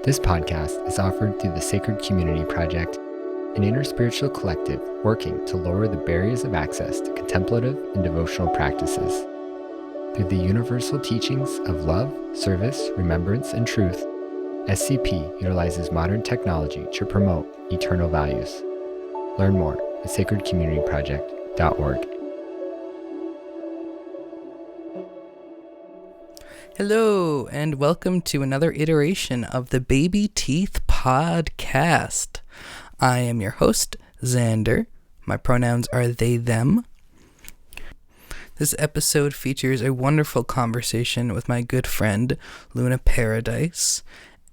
This podcast is offered through the Sacred Community Project, an interspiritual collective working to lower the barriers of access to contemplative and devotional practices. Through the universal teachings of love, service, remembrance, and truth, SCP utilizes modern technology to promote eternal values. Learn more at sacredcommunityproject.org. Hello, and welcome to another iteration of the Baby Teeth Podcast. I am your host, Zander. My pronouns are they, them. This episode features a wonderful conversation with my good friend, Luna Paradise.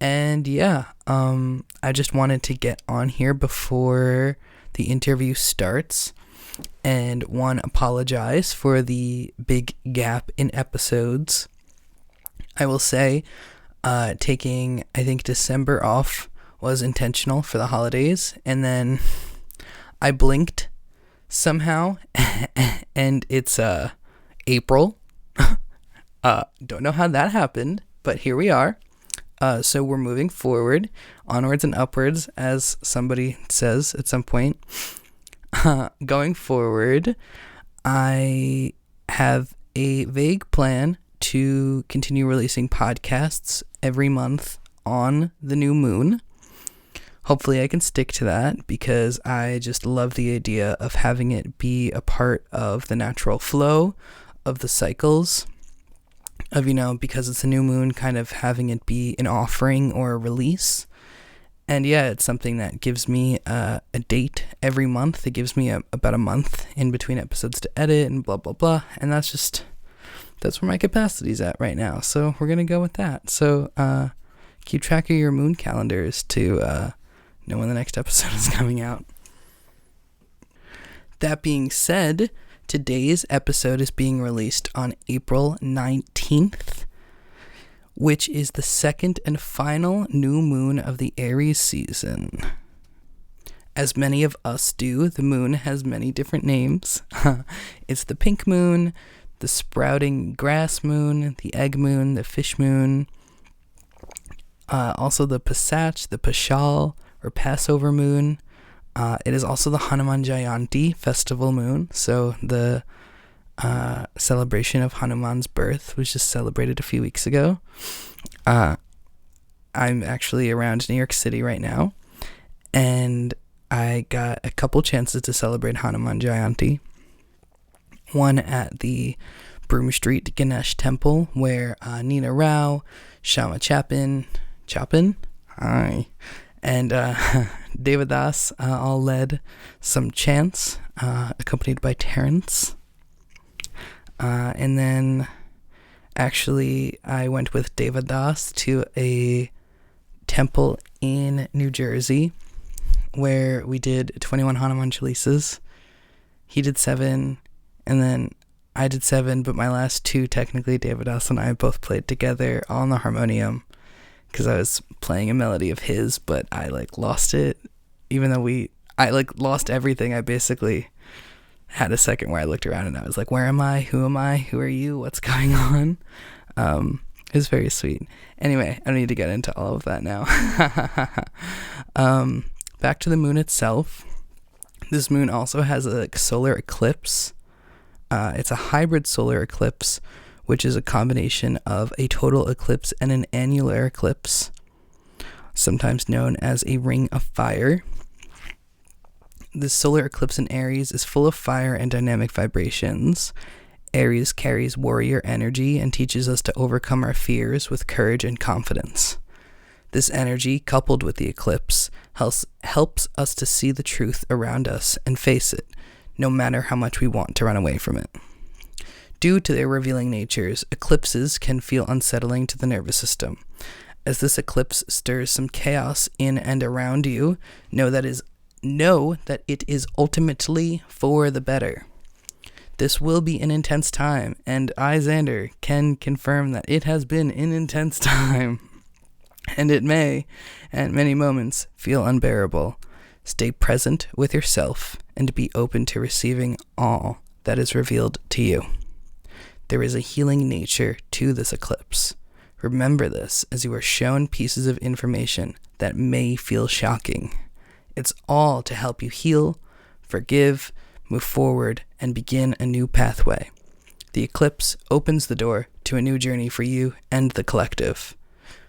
And I just wanted to get on here before the interview starts and apologize for the big gap in episodes. I will say, taking, December off was intentional for the holidays, and then I blinked somehow, and it's, April. Don't know how that happened, but here we are. So we're moving forward, onwards and upwards, as somebody says at some point. Going forward, I have a vague plan to continue releasing podcasts every month on the new moon. Hopefully I can stick to that because I just love the idea of having it be a part of the natural flow of the cycles of, because it's a new moon, kind of having it be an offering or a release. And it's something that gives me a date every month. It gives me about a month in between episodes to edit and blah, blah, blah. And that's where my capacity's at right now. So we're going to go with that. So keep track of your moon calendars to know when the next episode is coming out. That being said, today's episode is being released on April 19th, which is the second and final new moon of the Aries season. As many of us do, the moon has many different names. It's the pink moon, the sprouting grass moon, the egg moon, the fish moon, also the Pasach, the Pashal, or Passover moon. It is also the Hanuman Jayanti festival moon, so the celebration of Hanuman's birth was just celebrated a few weeks ago. I'm actually around New York City right now, and I got a couple chances to celebrate Hanuman Jayanti. One at the Broome Street Ganesh Temple, where Nina Rao, Shama Chapin, hi, and David Das all led some chants, accompanied by Terrence. And then, actually, I went with David Das to a temple in New Jersey, where we did 21 Hanuman Chalisas. He did 7, and then I did 7, but my last 2, technically, David Das and I both played together on the harmonium, because I was playing a melody of his, but I lost it. Even though I lost everything, I basically had a second where I looked around and I was like, where am I? Who am I? Who are you? What's going on? It was very sweet. Anyway, I don't need to get into all of that now. Back to the moon itself. This moon also has a solar eclipse. It's a hybrid solar eclipse, which is a combination of a total eclipse and an annular eclipse, sometimes known as a ring of fire. This solar eclipse in Aries is full of fire and dynamic vibrations. Aries carries warrior energy and teaches us to overcome our fears with courage and confidence. This energy, coupled with the eclipse, helps us to see the truth around us and face it, no matter how much we want to run away from it. Due to their revealing natures, eclipses can feel unsettling to the nervous system. As this eclipse stirs some chaos in and around you, know that it is ultimately for the better. This will be an intense time, and I, Xander, can confirm that it has been an intense time. And it may, at many moments, feel unbearable. Stay present with yourself and be open to receiving all that is revealed to you. There is a healing nature to this eclipse. Remember this as you are shown pieces of information that may feel shocking. It's all to help you heal, forgive, move forward, and begin a new pathway. The eclipse opens the door to a new journey for you and the collective.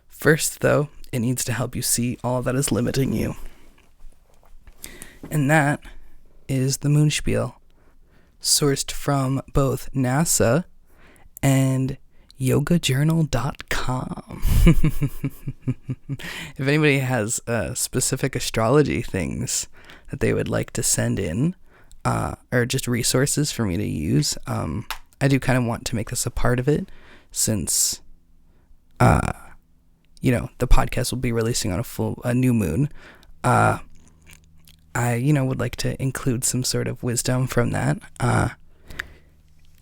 First, though, it needs to help you see all that is limiting you. And that is the Moonspiel, sourced from both NASA and yogajournal.com. If anybody has specific astrology things that they would like to send in, or just resources for me to use, I do kind of want to make this a part of it, since the podcast will be releasing on a new moon. I would like to include some sort of wisdom from that.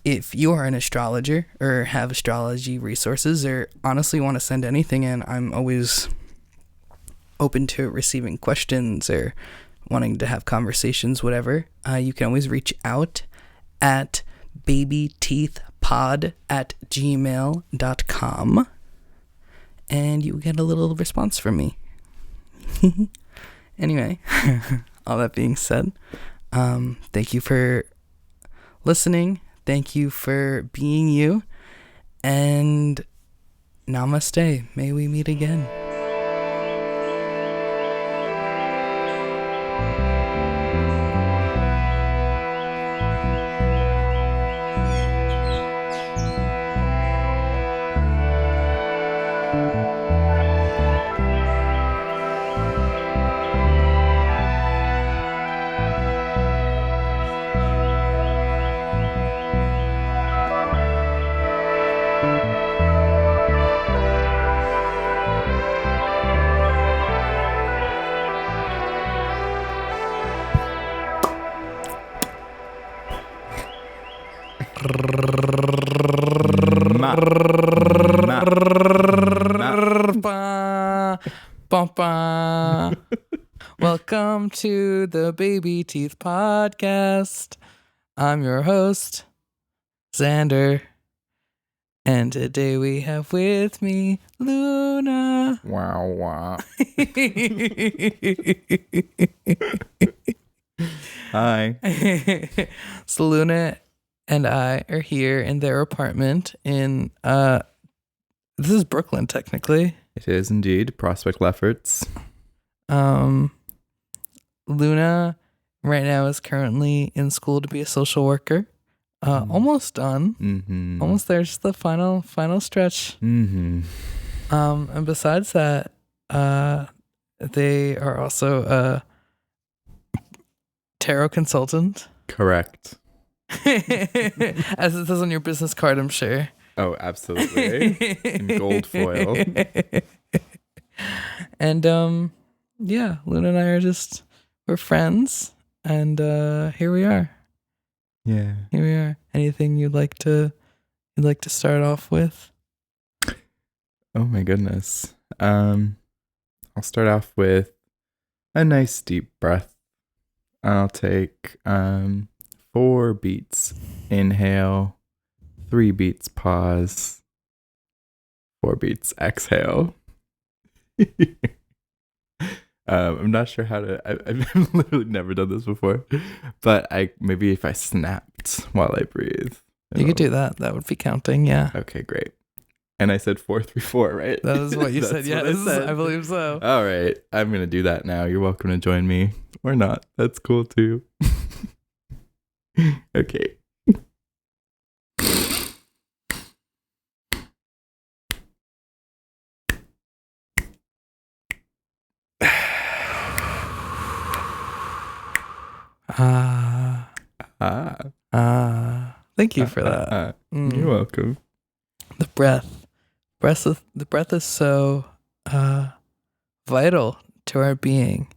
If you are an astrologer or have astrology resources, or honestly want to send anything in, I'm always open to receiving questions or wanting to have conversations, whatever. You can always reach out at babyteethpod@gmail.com, and you get a little response from me. Anyway, all that being said, thank you for listening. Thank you for being you, and namaste. May we meet again. Welcome to the Baby Teeth Podcast. I'm your host, Zander, and today we have with me Luna. Wow, wow. Hi. So Luna and I are here in their apartment in this is Brooklyn, technically. It is indeed Prospect Lefferts. Luna right now is currently in school to be a social worker. Almost done. Mm-hmm. Almost there, just the final stretch. Mm-hmm. And besides that, they are also a tarot consultant. Correct. As it says on your business card, I'm sure. Oh, absolutely. In gold foil. And yeah, Luna and I are we're friends, and here we are. Yeah. Here we are. Anything you'd like to start off with? Oh my goodness. I'll start off with a nice deep breath. I'll take 4 beats inhale, 3 beats pause, 4 beats exhale. I'm not sure how to. I've literally never done this before, but maybe if I snapped while I breathe. You could do that. That would be counting. Yeah. Okay, great. And I said 4, 3, 4, right? That is what you said. Yeah, I believe so. All right, I'm gonna do that now. You're welcome to join me, or not. That's cool too. Okay. Thank you for that. You're welcome. The breath is so vital to our being.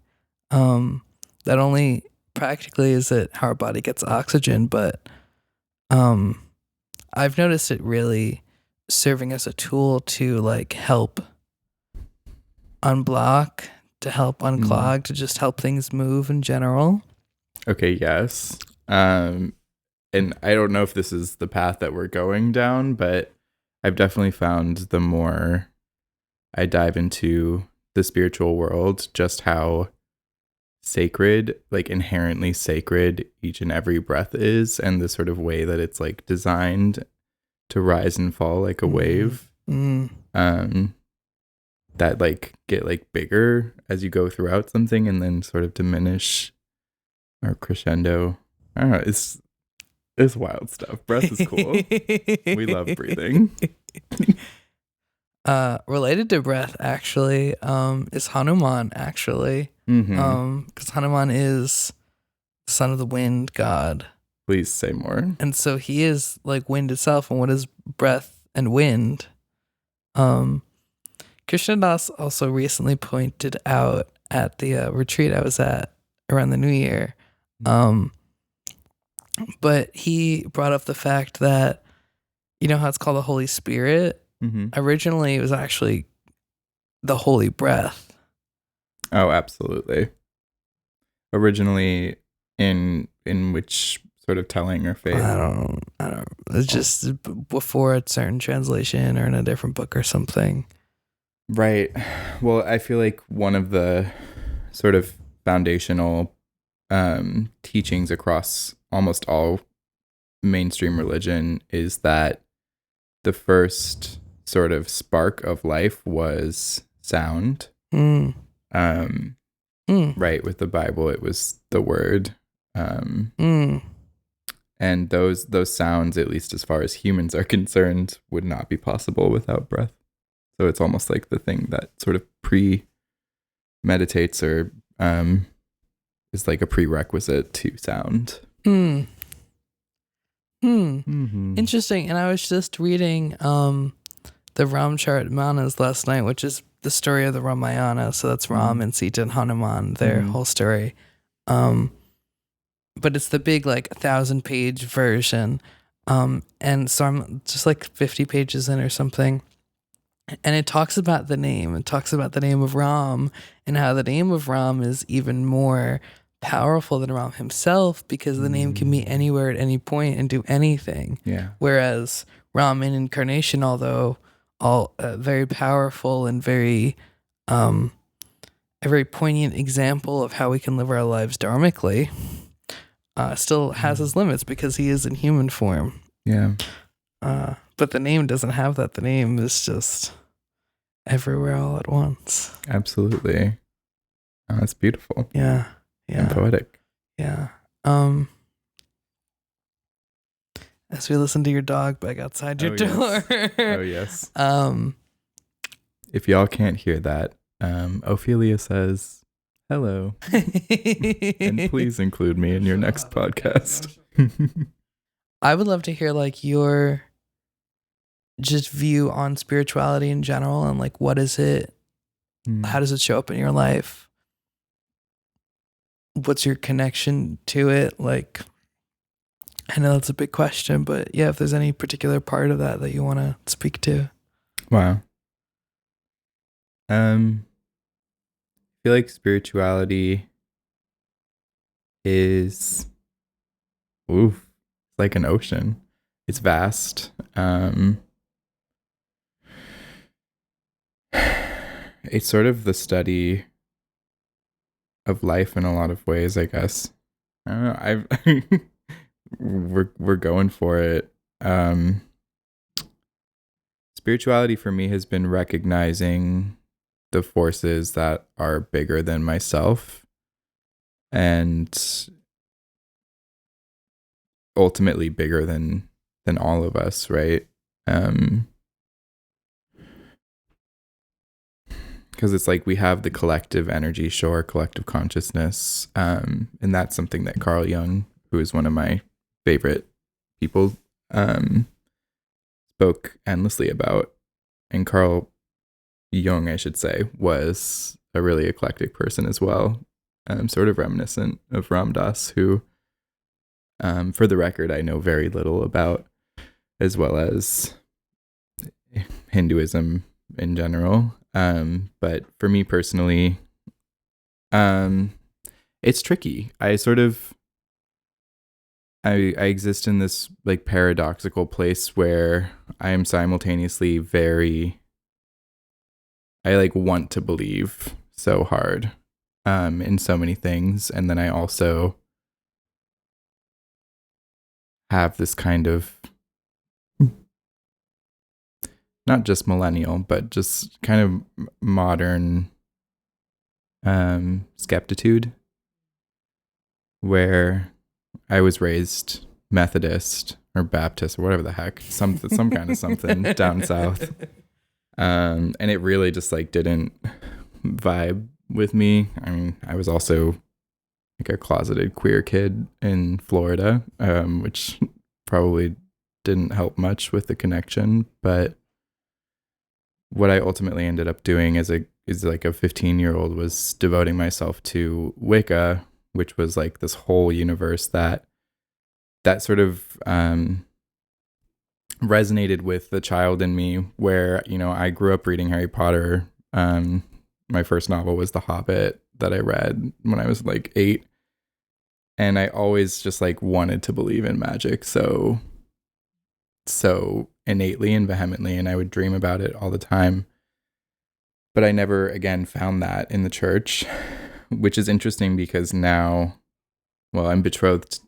That only practically is it how our body gets oxygen, but I've noticed it really serving as a tool to like help unblock, to help unclog, to just help things move in general. Okay, yes. And I don't know if this is the path that we're going down, but I've definitely found the more I dive into the spiritual world, just how sacred, like inherently sacred, each and every breath is, and the sort of way that it's like designed to rise and fall like a wave. That like get like bigger as you go throughout something and then sort of diminish or crescendo. I don't know, it's wild stuff. Breath is cool. We love breathing. Related to breath actually, is Hanuman actually. Because Hanuman is the son of the wind god. Please say more. And so he is like wind itself. And what is breath and wind? Krishna Das also recently pointed out at the retreat I was at around the New Year. But he brought up the fact that, you know how it's called the Holy Spirit? Originally, it was actually the Holy Breath. Oh, absolutely. Originally, in which sort of telling or faith? I don't. It's just before a certain translation or in a different book or something. Right. Well, I feel like one of the sort of foundational teachings across almost all mainstream religion is that the first sort of spark of life was sound. Right. With the Bible, it was the word. And those sounds, at least as far as humans are concerned, would not be possible without breath. So it's almost like the thing that sort of pre-meditates or is like a prerequisite to sound. Interesting. And I was just reading the Ramcharitmanas last night, which is the story of the Ramayana. So that's Ram and Sita and Hanuman, their whole story. But it's the big like 1,000-page version. And so I'm just like 50 pages in or something. And it talks about the name. It talks about the name of Ram and how the name of Ram is even more powerful than Ram himself because the name can be anywhere at any point and do anything. Yeah. Whereas Ram in incarnation, although all very powerful and very a very poignant example of how we can live our lives dharmically, still has his limits because he is in human form. Yeah. But the name doesn't have that. The name is just everywhere all at once. Absolutely. Oh, that's beautiful. Yeah. And poetic. Yeah. As we listen to your dog back outside your door. Yes. Oh, yes. If y'all can't hear that, Ophelia says, hello. And please include me in your next podcast. I would love to hear like your just view on spirituality in general and like what is it? How does it show up in your life? What's your connection to it? Like, I know that's a big question, but yeah, if there's any particular part of that you want to speak to. Wow. I feel like spirituality is like an ocean. It's vast. It's sort of the study of life in a lot of ways, I guess. I don't know. We're going for it. Spirituality for me has been recognizing the forces that are bigger than myself and ultimately bigger than all of us, right? Because it's like we have the collective energy, collective consciousness, and that's something that Carl Jung, who is one of my favorite people, spoke endlessly about. And Carl Jung, I should say, was a really eclectic person as well, sort of reminiscent of Ram Dass, who, for the record, I know very little about, as well as Hinduism in general. But for me personally, it's tricky. I sort of, I exist in this like paradoxical place where I am simultaneously I like want to believe so hard in so many things, and then I also have this kind of not just millennial, but just kind of modern skeptitude, where I was raised Methodist or Baptist or whatever the heck, some kind of something down south. And it really just like didn't vibe with me. I mean, I was also like a closeted queer kid in Florida, which probably didn't help much with the connection. But what I ultimately ended up doing as like a 15-year-old was devoting myself to Wicca, which was like this whole universe that sort of resonated with the child in me, where, you know, I grew up reading Harry Potter. My first novel was The Hobbit that I read when I was like 8. And I always just like wanted to believe in magic so innately and vehemently, and I would dream about it all the time. But I never again found that in the church, which is interesting because now, well, I'm betrothed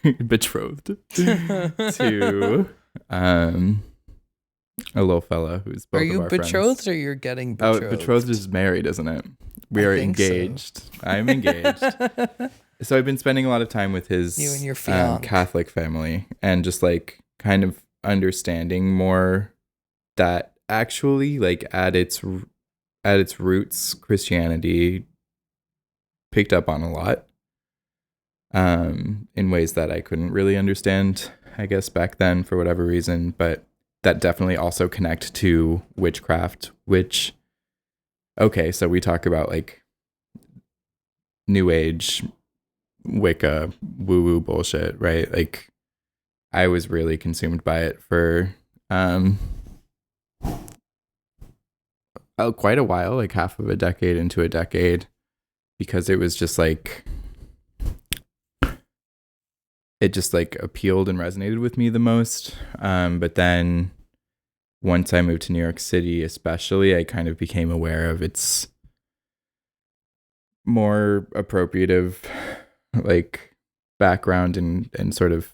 to a little fella who's both Are of you our betrothed friends. or you're getting betrothed? Oh, betrothed is married, isn't it? We are engaged. So. I'm engaged. So I've been spending a lot of time with his You and your fiance. Catholic family, and just like kind of understanding more that actually like at its roots, Christianity picked up on a lot in ways that I couldn't really understand, I guess, back then for whatever reason, but that definitely also connect to witchcraft, which, okay, so we talk about like New Age, Wicca, woo-woo bullshit, right? Like, I was really consumed by it for quite a while, like half of a decade into a decade, because it was just like, it just like appealed and resonated with me the most. But then once I moved to New York City, especially, I kind of became aware of its more appropriative like background and sort of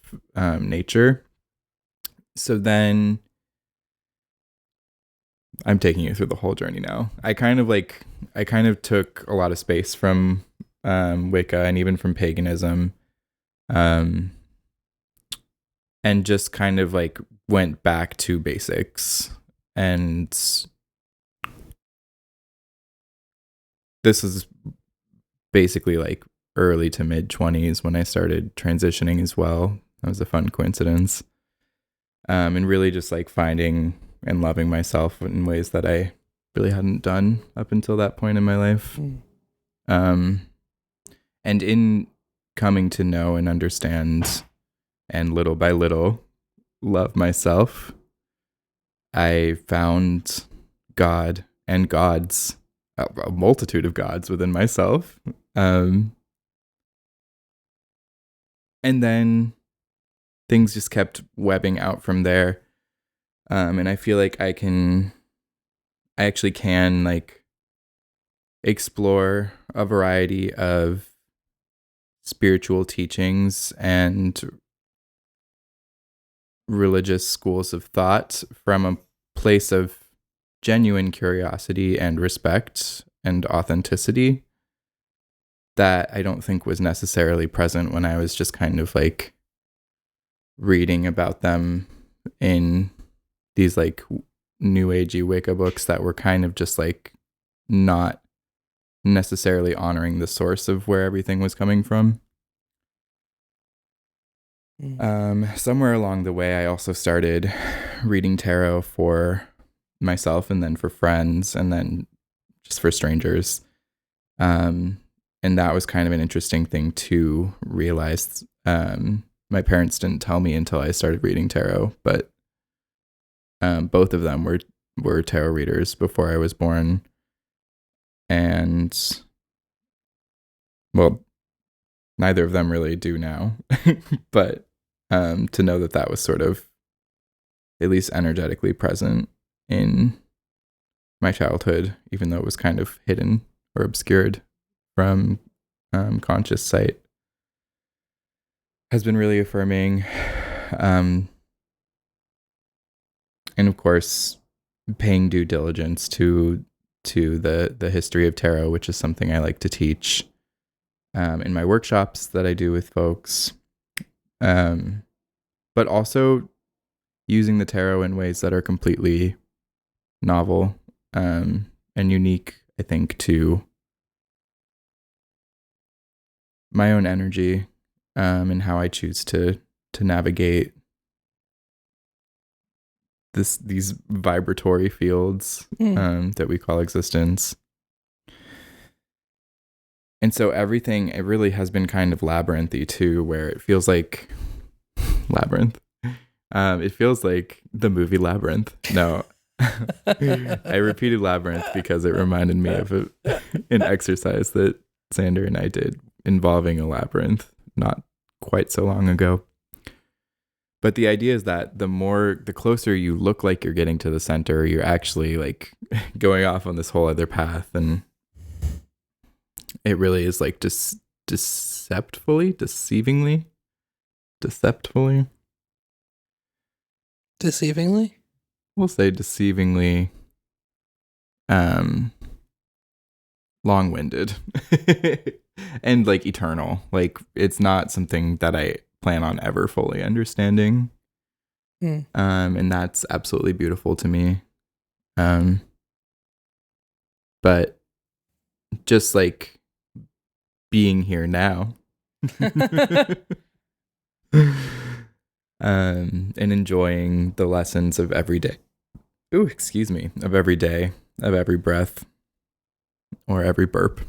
nature. So then I'm taking you through the whole journey now. I kind of took a lot of space from Wicca and even from paganism, and just kind of like went back to basics. And this is basically like early to mid 20s when I started transitioning as well. That was a fun coincidence. And really just like finding and loving myself in ways that I really hadn't done up until that point in my life. And in coming to know and understand and little by little love myself, I found God and gods, a multitude of gods within myself. And then things just kept webbing out from there. And I feel like I actually can like explore a variety of spiritual teachings and religious schools of thought from a place of genuine curiosity and respect and authenticity that I don't think was necessarily present when I was just kind of like reading about them in these like new agey Wicca books that were kind of just like not necessarily honoring the source of where everything was coming from. Somewhere along the way, I also started reading tarot for myself and then for friends and then just for strangers. And that was kind of an interesting thing to realize. My parents didn't tell me until I started reading tarot, but both of them were tarot readers before I was born. And, well, neither of them really do now, but to know that that was sort of at least energetically present in my childhood, even though it was kind of hidden or obscured from conscious sight, has been really affirming. And of course, paying due diligence to the history of tarot, which is something I like to teach in my workshops that I do with folks. But also using the tarot in ways that are completely novel and unique, I think, to my own energy and how I choose to navigate these vibratory fields that we call existence. And so everything, it really has been kind of labyrinthy too, where it feels like Labyrinth. It feels like the movie Labyrinth. No, I repeated Labyrinth because it reminded me of an exercise that Zander and I did involving a labyrinth not quite so long ago. But the idea is that the closer you look like you're getting to the center, you're actually like going off on this whole other path. And it really is like deceivingly. We'll say deceivingly long-winded and like eternal. Like it's not something that I plan on ever fully understanding. And that's absolutely beautiful to me. But just like being here now and enjoying the lessons of every day. Of every day, of every breath, or every burp.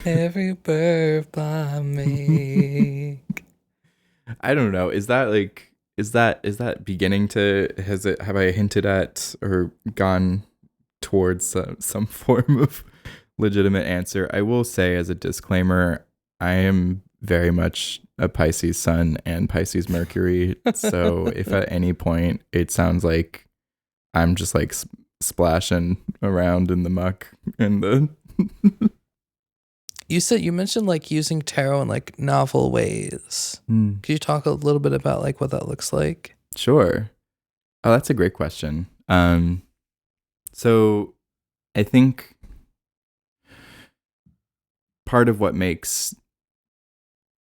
Every burp I make. I don't know. Is that beginning to, have I hinted at or gone towards some form of legitimate answer? I will say as a disclaimer, I am very much a Pisces sun and Pisces Mercury. So if at any point it sounds like I'm just like splashing around in the muck and the You mentioned like using tarot in like novel ways. Could you talk a little bit about like what that looks like? Sure. Oh, that's a great question. So I think part of what makes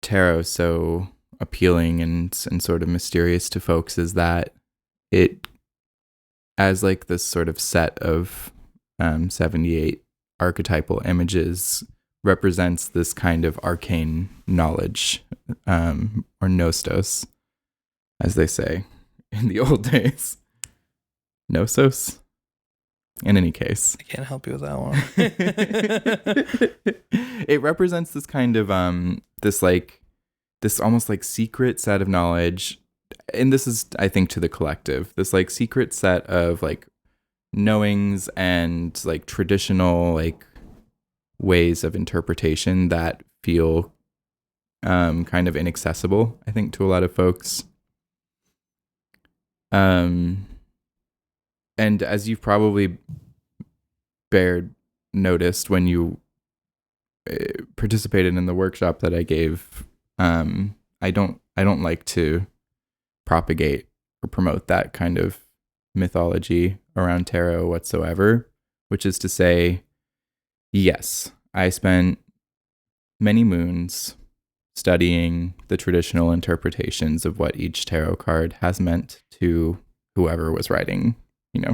tarot so appealing and sort of mysterious to folks is that it, as like this sort of set of 78 archetypal images, represents this kind of arcane knowledge, or gnostos, as they say in the old days. Gnosos? In any case. I can't help you with that one. It represents this kind of, this almost like secret set of knowledge. And this is, I think, to the collective, this like secret set of like knowings and like traditional like ways of interpretation that feel kind of inaccessible, I think, to a lot of folks. And as you've probably noticed when you participated in the workshop that I gave, I don't like to propagate or promote that kind of mythology around tarot whatsoever, which is to say, yes, I spent many moons studying the traditional interpretations of what each tarot card has meant to whoever was writing, the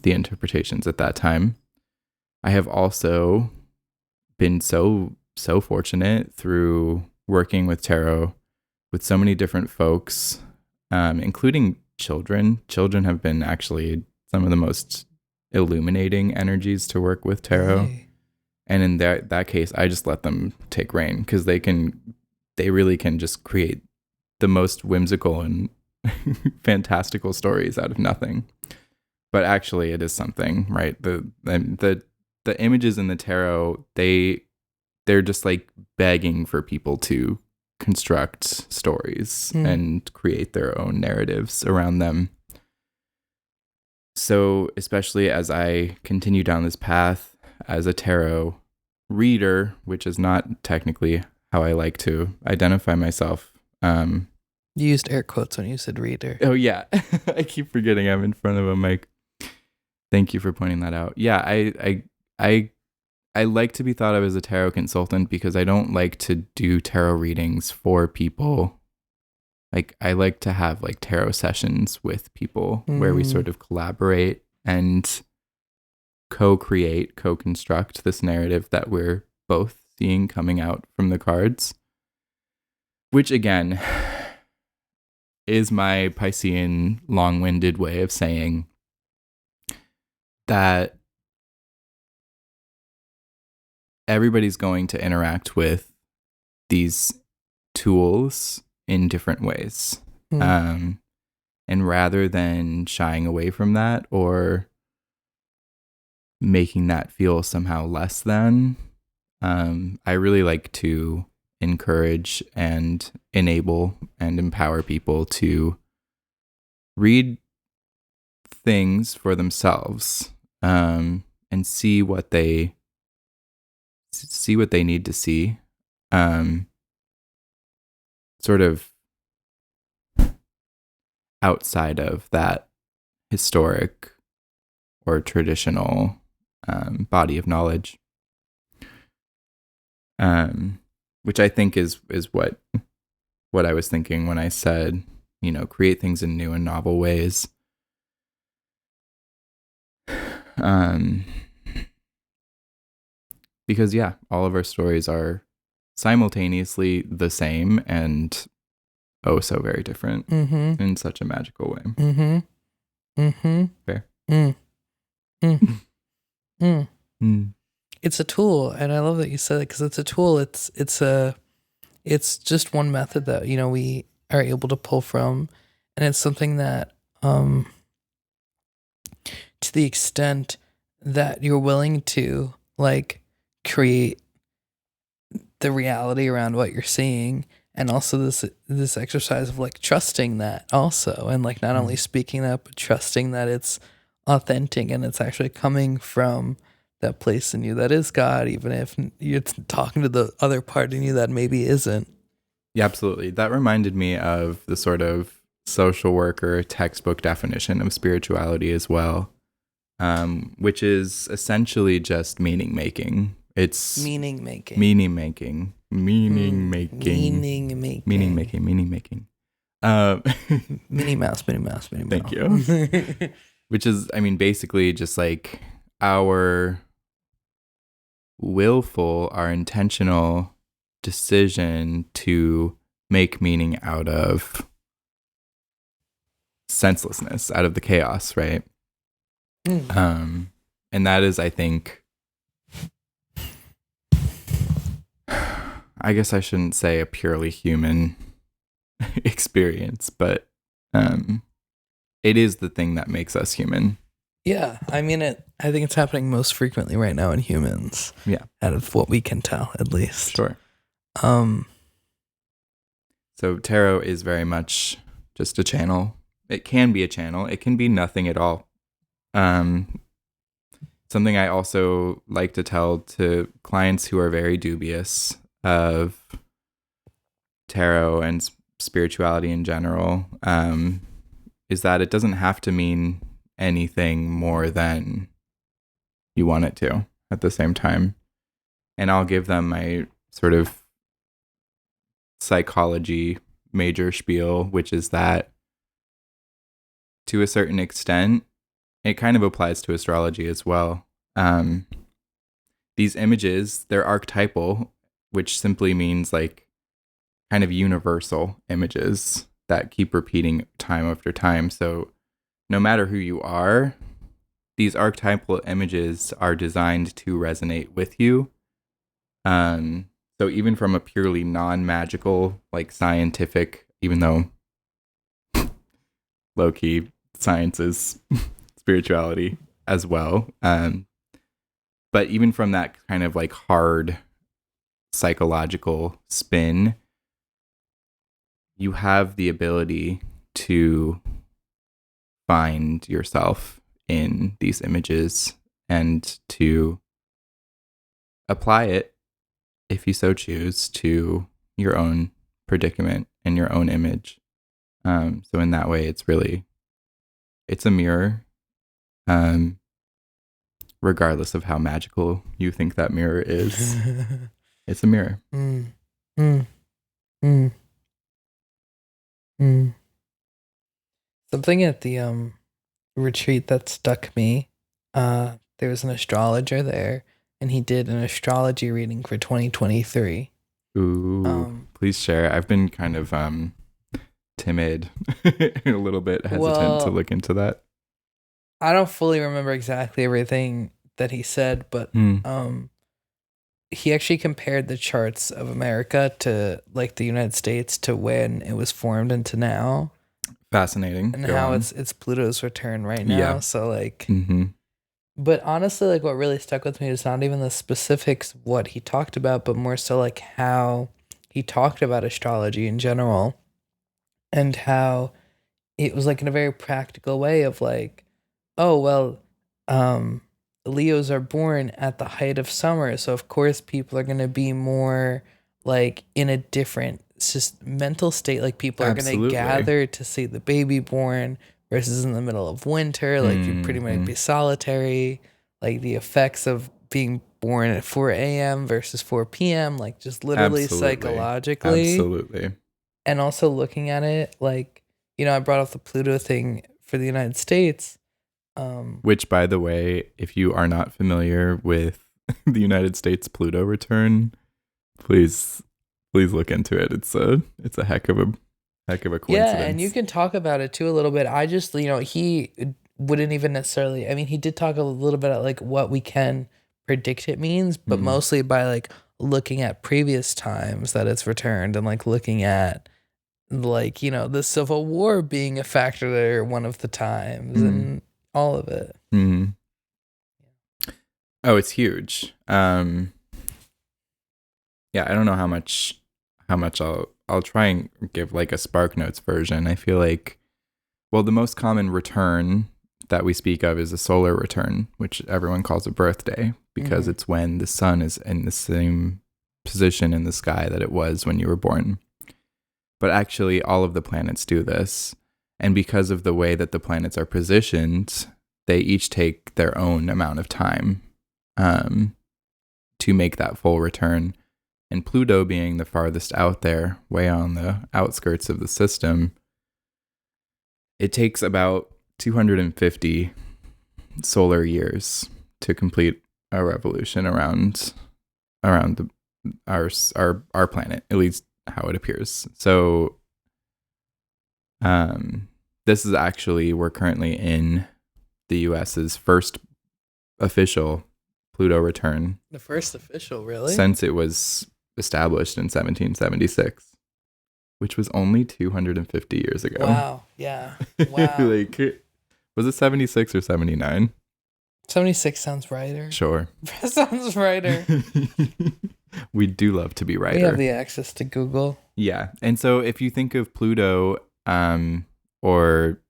interpretations at that time. I have also been so fortunate through working with tarot with so many different folks, including children. Children have been actually some of the most illuminating energies to work with tarot. Hey. And in that case, I just let them take reign because they really can just create the most whimsical and fantastical stories out of nothing. But actually it is something, right? The images in the tarot, they they're just like begging for people to construct stories and create their own narratives around them. So especially as I continue down this path as a tarot reader, which is not technically how I like to identify myself. You used air quotes when you said reader. Oh yeah. I keep forgetting I'm in front of a mic. Thank you for pointing that out. Yeah, I like to be thought of as a tarot consultant because I don't like to do tarot readings for people. Like, I like to have like tarot sessions with people where we sort of collaborate and co-create, co-construct this narrative that we're both seeing coming out from the cards. Which again is my Piscean long-winded way of saying that everybody's going to interact with these tools in different ways. And rather than shying away from that or making that feel somehow less than, I really like to encourage and enable and empower people to read things for themselves, and see what they need to see, sort of outside of that historic or traditional body of knowledge, which I think is what I was thinking when I said, create things in new and novel ways. Because yeah, all of our stories are simultaneously the same and oh so very different in such a magical way. Fair. It's a tool, and I love that you said it because it's a tool. It's just one method that we are able to pull from, and it's something that to the extent that you're willing to like create the reality around what you're seeing, and also this exercise of like trusting that also, and like not only speaking that but trusting that it's authentic and it's actually coming from that place in you that is God, even if you're talking to the other part in you that maybe isn't. Yeah, absolutely. That reminded me of the sort of social worker textbook definition of spirituality as well, which is essentially just meaning making. It's meaning making. Meaning making. Minnie Mouse. Thank you. Which is, basically just like our willful, our intentional decision to make meaning out of senselessness, out of the chaos, right? And that is, I think, I guess I shouldn't say a purely human experience, but it is the thing that makes us human. Yeah, I think it's happening most frequently right now in humans. Yeah, out of what we can tell, at least. Sure. So tarot is very much just a channel. It can be a channel. It can be nothing at all. Something I also like to tell to clients who are very dubious of tarot and spirituality in general, is that it doesn't have to mean anything more than you want it to at the same time. And I'll give them my sort of psychology major spiel, which is that to a certain extent, it kind of applies to astrology as well. These images, they're archetypal, which simply means like kind of universal images that keep repeating time after time. So no matter who you are, these archetypal images are designed to resonate with you. So even from a purely non-magical, like scientific, even though low-key science is spirituality as well, but even from that kind of like hard psychological spin, you have the ability to find yourself in these images and to apply it, if you so choose, to your own predicament and your own image. So in that way, it's a mirror, regardless of how magical you think that mirror is. It's a mirror. Something at the retreat that stuck me. There was an astrologer there, and he did an astrology reading for 2023. Ooh, please share. I've been kind of timid and a little bit hesitant to look into that. I don't fully remember exactly everything that he said, but he actually compared the charts of America to like the United States to when it was formed and to now. Fascinating. And how it's Pluto's return right now. Yeah. So like, but honestly, like what really stuck with me is not even the specifics of what he talked about, but more so like how he talked about astrology in general and how it was like in a very practical way of like, oh, well, Leos are born at the height of summer. So of course people are going to be more like in a different mental state. Like people are going to gather to see the baby born versus in the middle of winter. Like you pretty much be solitary. Like the effects of being born at 4 a.m. versus 4 p.m. Like just literally psychologically. Absolutely. And also looking at it like, you know, I brought up the Pluto thing for the United States. Which, by the way, if you are not familiar with the United States Pluto return, please look into it. It's a heck of a coincidence. Yeah, and you can talk about it too a little bit. I just, you know, he wouldn't even necessarily. I mean, he did talk a little bit about like what we can predict it means, but mostly by like looking at previous times that it's returned and like looking at like, you know, the Civil War being a factor there one of the times and all of it. Oh, it's huge. Yeah, I don't know how much I'll try and give like a Spark Notes version. I feel like, well, the most common return that we speak of is a solar return, which everyone calls a birthday because it's when the sun is in the same position in the sky that it was when you were born. But actually, all of the planets do this. And because of the way that the planets are positioned, they each take their own amount of time to make that full return. And Pluto being the farthest out there, way on the outskirts of the system, it takes about 250 solar years to complete a revolution around our planet, at least how it appears. So this is actually, we're currently in the US's first official Pluto return. The first official, really? Since it was established in 1776, which was only 250 years ago. Wow. Yeah. Wow. Like, was it 76 or 79? 76 sounds righter. Sure. Sounds righter. We do love to be righter. We have the access to Google. Yeah. And so if you think of Pluto, or,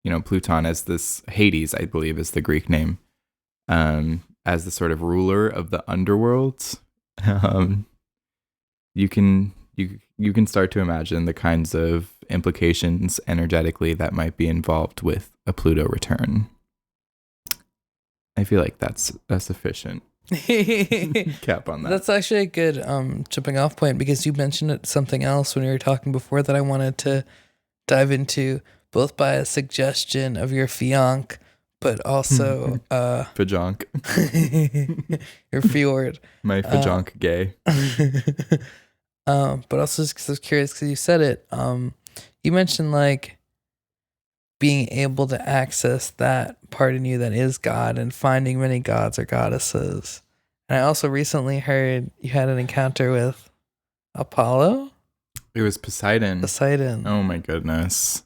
you know, Pluton as this, Hades, I believe is the Greek name, as the sort of ruler of the underworld, you can start to imagine the kinds of implications energetically that might be involved with a Pluto return. I feel like that's a sufficient cap on that. That's actually a good jumping off point because you mentioned something else when you were talking before that I wanted to dive into, both by a suggestion of your fianc, but also Fajonk. your fjord. My Fajonk gay. But also just because I was curious because you said it. You mentioned like being able to access that part in you that is God and finding many gods or goddesses. And I also recently heard you had an encounter with Apollo? It was Poseidon. Oh my goodness.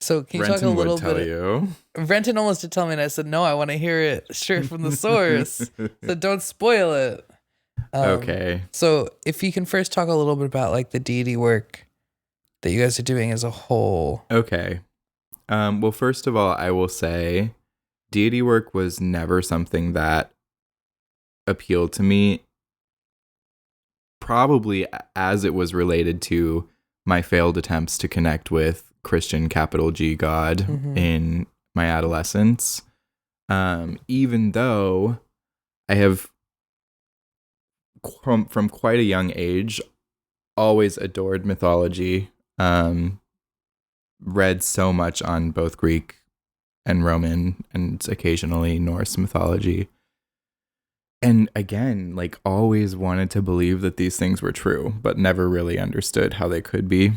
So can you talk a little bit? Renton almost did tell me, and I said, no, I want to hear it straight from the source. So don't spoil it. Okay. So if you can first talk a little bit about like the deity work that you guys are doing as a whole. Okay. Well, first of all, I will say deity work was never something that appealed to me, probably as it was related to my failed attempts to connect with Christian capital G God in my adolescence. Even though I have, from quite a young age, always adored mythology, read so much on both Greek and Roman and occasionally Norse mythology. And again, like always wanted to believe that these things were true, but never really understood how they could be.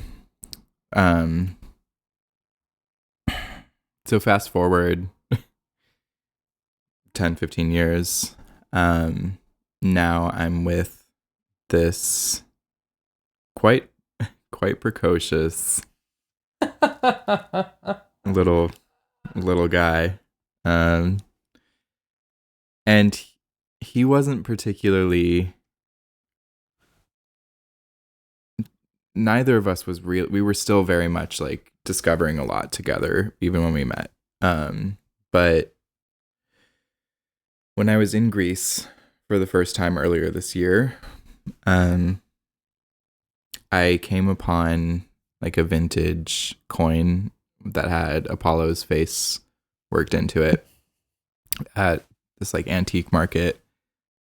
So fast forward 10, 15 years. Now I'm with this quite precocious little guy. And he wasn't particularly, neither of us was real. We were still very much like discovering a lot together, even when we met. But when I was in Greece for the first time earlier this year, I came upon like a vintage coin that had Apollo's face worked into it at this like antique market.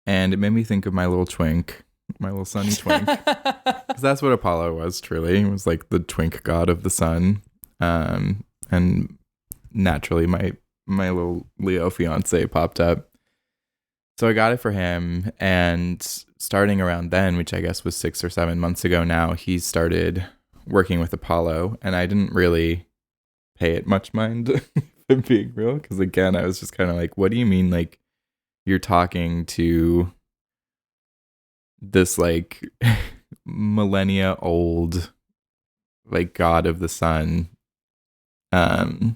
And it made me think of my little twink, my little sunny twink. Because that's what Apollo was, truly. It was like the twink god of the sun. And naturally, my little Leo fiance popped up. So I got it for him. And starting around then, which I guess was 6 or 7 months ago now, he started working with Apollo. And I didn't really pay it much mind, if I'm being real. Because again, I was just kind of like, what do you mean, like, you're talking to this like millennia old like god of the sun? I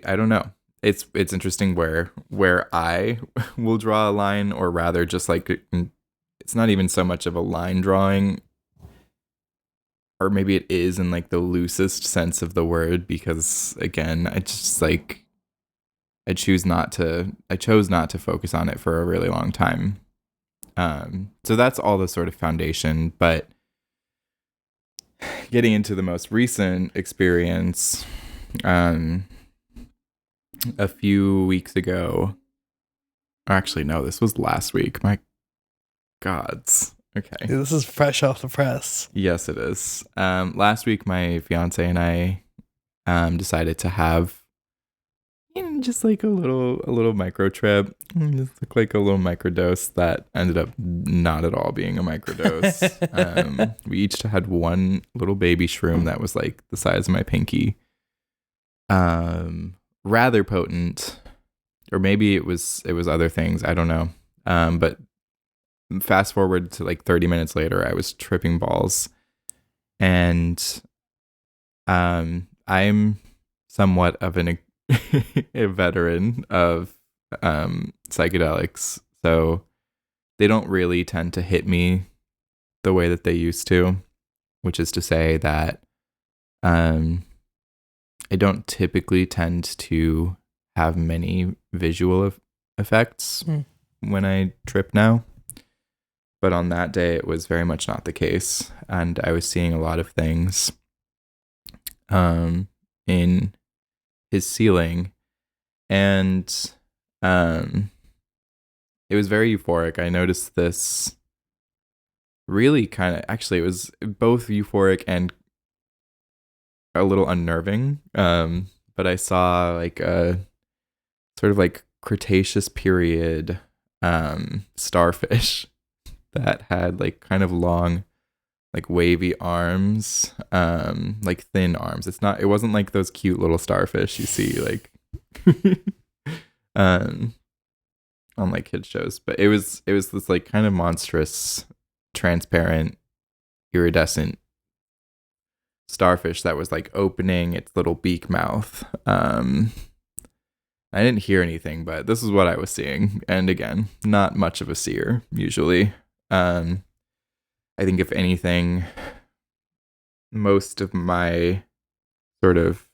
don't know. It's interesting where I will draw a line, or rather just like it's not even so much of a line drawing, or maybe it is in like the loosest sense of the word, because again, I just like I chose not to focus on it for a really long time. So that's all the sort of foundation. But getting into the most recent experience, a few weeks ago, actually, no, this was last week. My gods. Okay. This is fresh off the press. Yes, it is. Last week, my fiance and I decided to have just like a little micro trip, just like a little microdose that ended up not at all being a microdose. We each had one little baby shroom that was like the size of my pinky. Rather potent, or maybe it was other things, I don't know. But fast forward to like 30 minutes later, I was tripping balls, and I'm somewhat of a veteran of psychedelics, so they don't really tend to hit me the way that they used to, which is to say that I don't typically tend to have many visual effects when I trip now. But on that day, it was very much not the case, and I was seeing a lot of things in his ceiling, and it was very euphoric. I noticed this really it was both euphoric and a little unnerving. But I saw like a sort of like Cretaceous period starfish that had like kind of long, like wavy arms, like thin arms. It wasn't like those cute little starfish you see like on like kids shows, but it was this like kind of monstrous, transparent, iridescent starfish that was like opening its little beak mouth. And I didn't hear anything, but this is what I was seeing. And again, not much of a seer usually. I think if anything, most of my sort of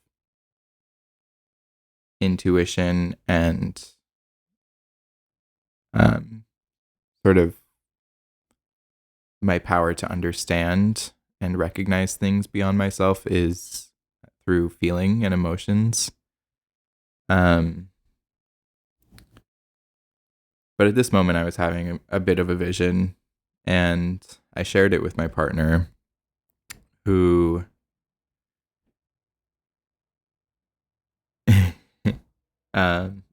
intuition and sort of my power to understand and recognize things beyond myself is through feeling and emotions. But at this moment, I was having a bit of a vision, and I shared it with my partner, who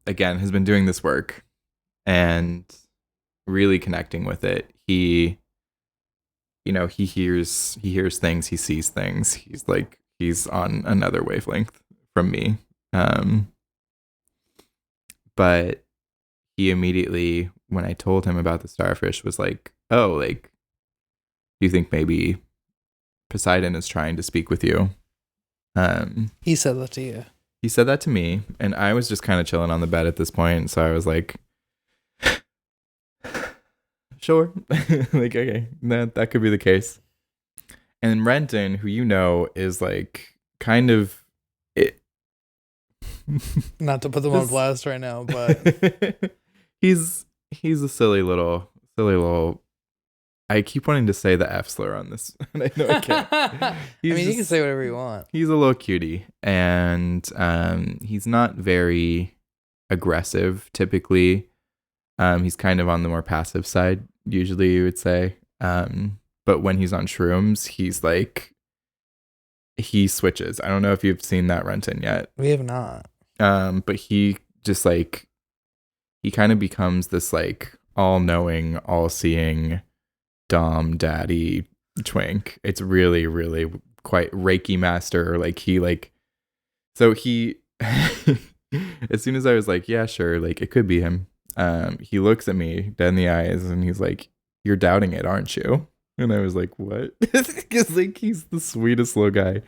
again has been doing this work and really connecting with it. He hears things, he sees things. He's on another wavelength from me. But he immediately, when I told him about the starfish, was like, "Oh, like, do you think maybe Poseidon is trying to speak with you?" He said that to you. He said that to me, and I was just kind of chilling on the bed at this point, so I was like, sure. Like, okay, that could be the case. And Renton, who is like kind of it. Not to put them on blast right now, but he's a silly little. I keep wanting to say the F slur on this, and I know I can't. I mean, you can say whatever you want. He's a little cutie, and he's not very aggressive typically. He's kind of on the more passive side, usually, you would say. But when he's on shrooms, he switches. I don't know if you've seen that Renton yet. We have not. But he just he kind of becomes this all-knowing, all-seeing dom daddy twink. It's really, really quite Reiki master. So he, as soon as I was like, yeah, sure, it could be him. He looks at me dead in the eyes and he's like, "You're doubting it, aren't you?" And I was like, "What?" Because he's the sweetest little guy.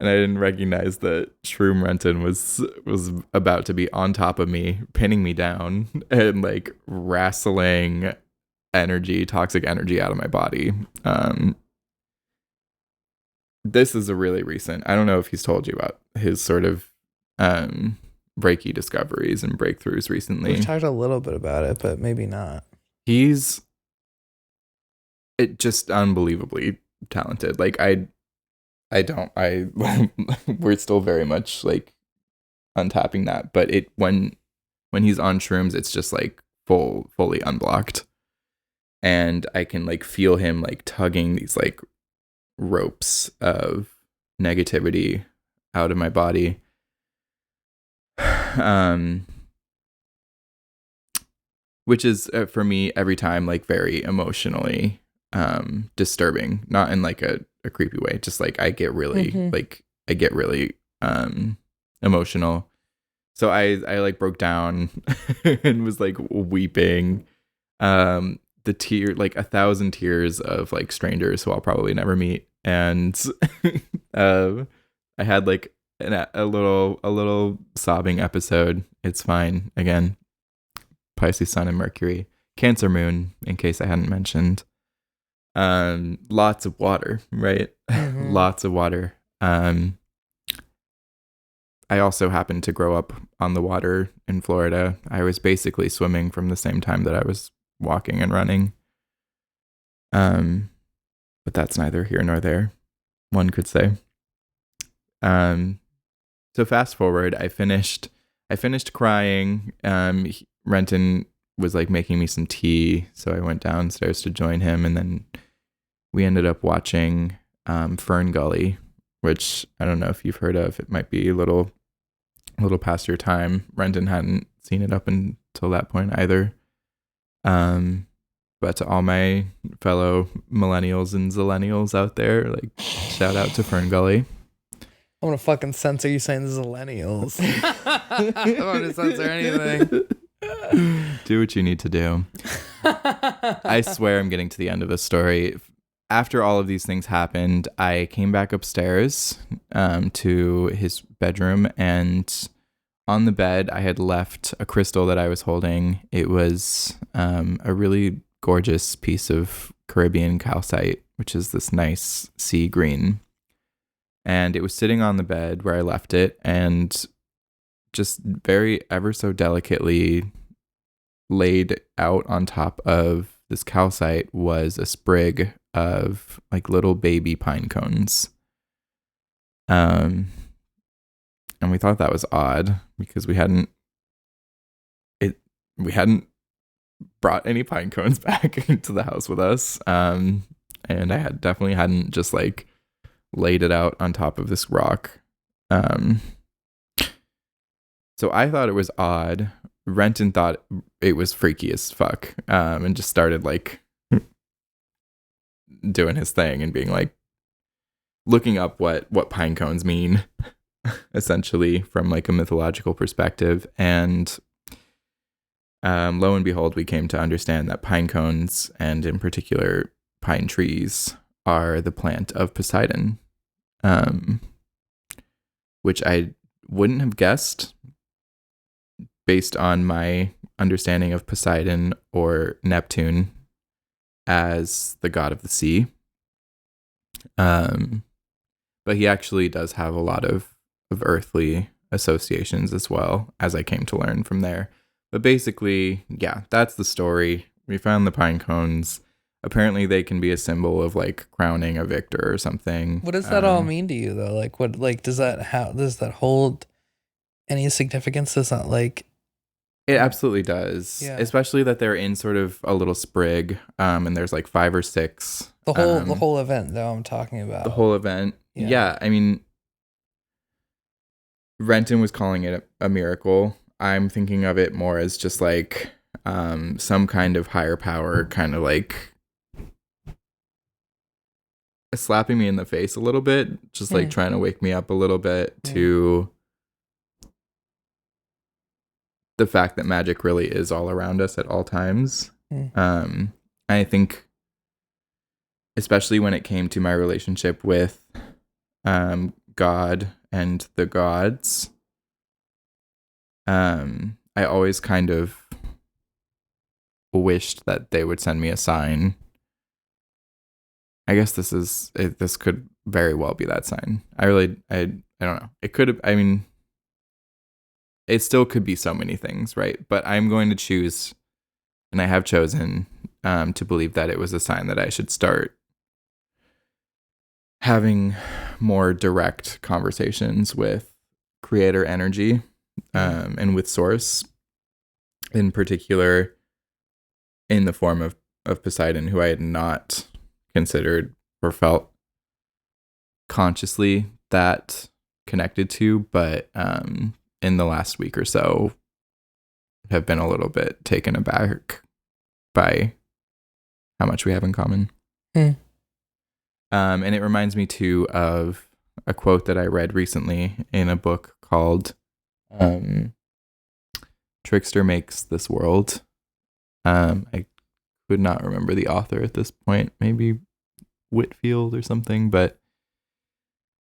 And I didn't recognize that Shroom Renton was about to be on top of me, pinning me down, and wrestling toxic energy out of my body. This is a really recent. I don't know if he's told you about his sort of Reiki discoveries and breakthroughs recently. We've talked a little bit about it, but maybe not. He's just unbelievably talented. We're still very much untapping that, but when he's on shrooms, it's just fully unblocked, and I can feel him tugging these ropes of negativity out of my body. Which is for me every time very emotionally disturbing, not in a creepy way, just I get really emotional. So I broke down and was weeping, the tear 1,000 tears of strangers who I'll probably never meet. And I had a little sobbing episode. It's fine. Again, Pisces Sun and Mercury, Cancer Moon, in case I hadn't mentioned. Lots of water, right? Mm-hmm. Lots of water. I also happened to grow up on the water in Florida. I was basically swimming from the same time that I was walking and running. But that's neither here nor there, one could say. So fast forward, I finished crying. Renton was making me some tea, so I went downstairs to join him, and then we ended up watching Fern Gully, which I don't know if you've heard of. It might be a little past your time. Renton hadn't seen it up until that point either. But to all my fellow millennials and zillennials out there, shout out to Fern Gully. I'm gonna fucking censor you saying zillennials. I don't want to censor anything. Do what you need to do. I swear I'm getting to the end of this story. After all of these things happened, I came back upstairs to his bedroom, and on the bed, I had left a crystal that I was holding. It was a really gorgeous piece of Caribbean calcite, which is this nice sea green. And it was sitting on the bed where I left it, and just very ever so delicately laid out on top of this calcite was a sprig of like little baby pine cones. And we thought that was odd because we hadn't brought any pine cones back into the house with us. And I definitely hadn't just like laid it out on top of this rock. So I thought it was odd. Renton thought it was freaky as fuck, and just started like doing his thing and being like looking up what pine cones mean, essentially from like a mythological perspective. And lo and behold, we came to understand that pine cones, and in particular pine trees, are the plant of Poseidon, which I wouldn't have guessed based on my understanding of Poseidon or Neptune as the god of the sea. But he actually does have a lot of earthly associations as well, as I came to learn from there. But basically, yeah, that's the story. We found the pine cones. Apparently they can be a symbol of like crowning a victor or something. What does that all mean to you though? Like what, like does that hold any significance? Does that like... It absolutely does. Yeah. Especially that they're in sort of a little sprig, and there's like 5 or 6. The whole event though I'm talking about. The whole event. Yeah, I mean, Renton was calling it a miracle. I'm thinking of it more as just like some kind of higher power kind of like slapping me in the face a little bit, just like trying to wake me up a little bit to the fact that magic really is all around us at all times. I think especially when it came to my relationship with God and the gods, I always kind of wished that they would send me a sign. I guess this could very well be that sign. I don't know. It could have, I mean, it still could be so many things, right? But I'm going to choose, and I have chosen to believe that it was a sign that I should start having more direct conversations with creator energy, and with source, in particular in the form of Poseidon, who I had not considered or felt consciously that connected to, but in the last week or so have been a little bit taken aback by how much we have in common. And it reminds me too of a quote that I read recently in a book called Trickster Makes This World. I could not remember the author at this point, maybe Whitfield or something, but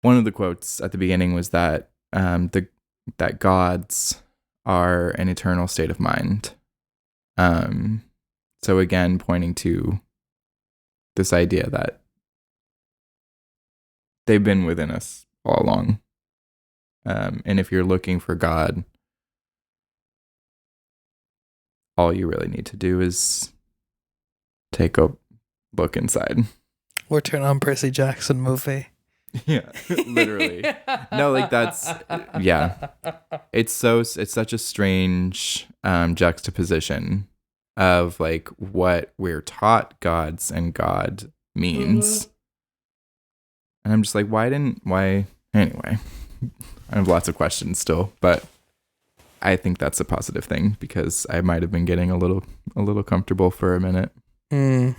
one of the quotes at the beginning was that that gods are an eternal state of mind. So again, pointing to this idea that they've been within us all along. And if you're looking for God, all you really need to do is take a look inside. Or turn on Percy Jackson movie. Yeah, literally. No, like that's, yeah. It's such a strange juxtaposition of like what we're taught gods and God means. And I'm just like, why? Anyway, I have lots of questions still, but I think that's a positive thing because I might have been getting a little comfortable for a minute. Can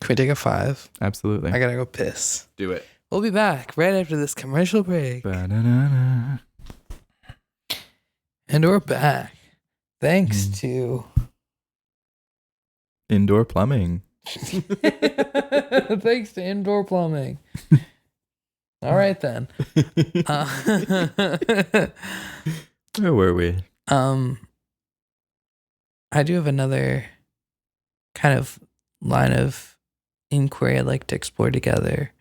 we take a 5? Absolutely. I gotta go piss. Do it. We'll be back right after this commercial break. Ba-da-da-da. And we're back. Thanks to Indoor Plumbing. Thanks to Indoor Plumbing. All right then. Where were we? I do have another kind of line of inquiry I'd like to explore together,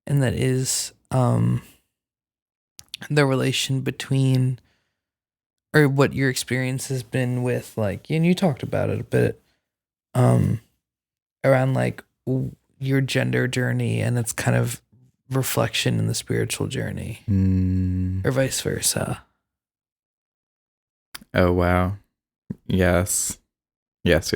and that is the relation between, or what your experience has been with, like, and you talked about it a bit, around like your gender journey and its kind of reflection in the spiritual journey, or vice versa. Oh, wow. Yes. Yes.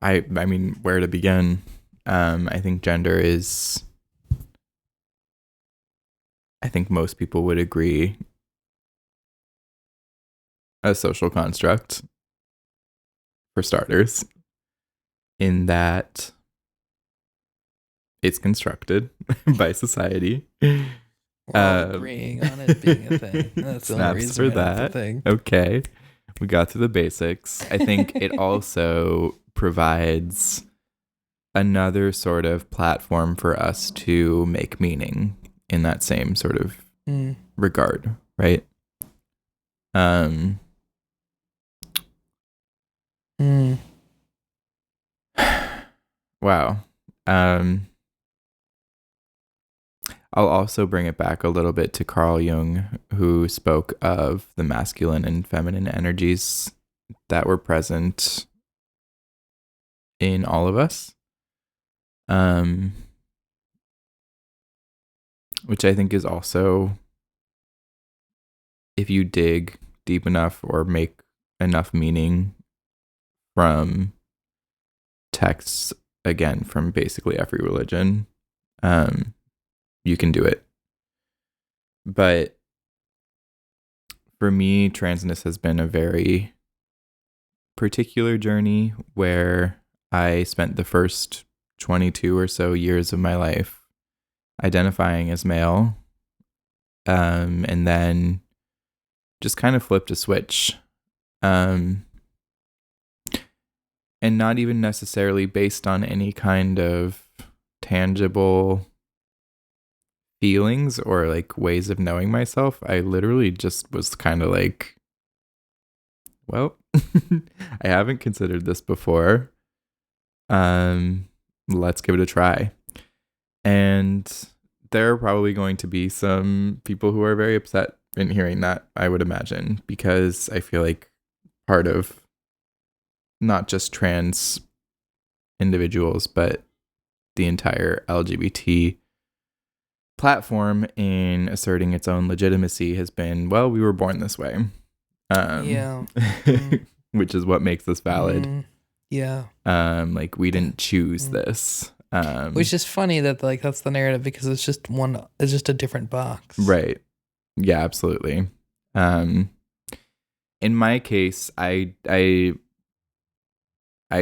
I mean, where to begin? I think gender is, I think most people would agree, a social construct, for starters, in that it's constructed by society. We're all agreeing on it being a thing. That's the only Snaps reason for that. It's a thing. Okay. We got to the basics. I think it also provides another sort of platform for us to make meaning in that same sort of regard, right? Wow. I'll also bring it back a little bit to Carl Jung, who spoke of the masculine and feminine energies that were present in all of us. Which I think is also, if you dig deep enough or make enough meaning from texts, again, from basically every religion, you can do it. But for me, transness has been a very particular journey where I spent the first 22 or so years of my life identifying as male, and then just kind of flipped a switch, and not even necessarily based on any kind of tangible feelings or like ways of knowing myself. I literally just was kind of like, well, I haven't considered this before. Let's give it a try. And there are probably going to be some people who are very upset in hearing that, I would imagine, because I feel like part of not just trans individuals, but the entire LGBT platform in asserting its own legitimacy has been, well, we were born this way. Which is what makes us valid. Like we didn't choose this. Which is funny that like that's the narrative, because it's just a different box. Right. Yeah, absolutely. In my case, I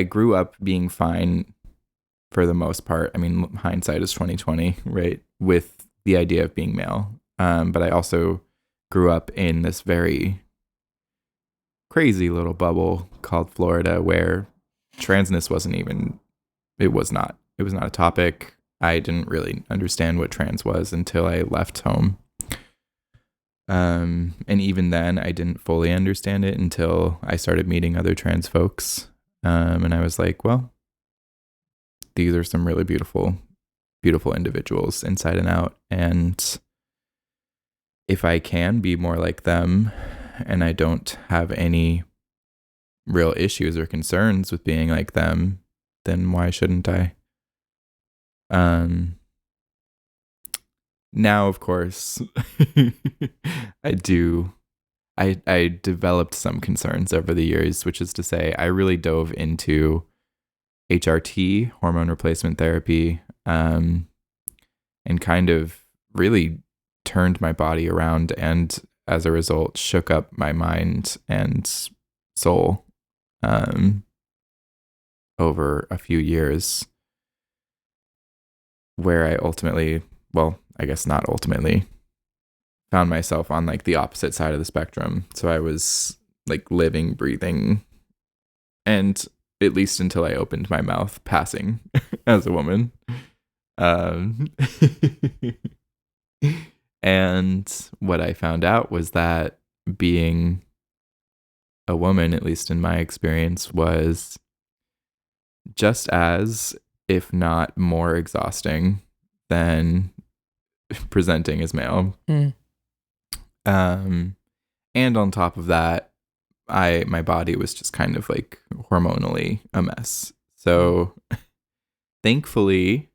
grew up being fine for the most part. I mean, hindsight is 20/20, right? With the idea of being male. But I also grew up in this very crazy little bubble called Florida, where transness was not a topic. I didn't really understand what trans was until I left home. And even then I didn't fully understand it until I started meeting other trans folks. And I was like, well, these are some really beautiful individuals inside and out. And if I can be more like them and I don't have any real issues or concerns with being like them, then why shouldn't I? Now, of course, I developed some concerns over the years, which is to say I really dove into HRT, hormone replacement therapy, and kind of really turned my body around, and as a result shook up my mind and soul over a few years, where I ultimately, well, I guess not ultimately, found myself on like the opposite side of the spectrum. So I was like living, breathing, and at least until I opened my mouth, passing as a woman. Um, and what I found out was that being a woman, at least in my experience, was just as, if not more exhausting than presenting as male. And on top of that, my body was just kind of like hormonally a mess. So thankfully,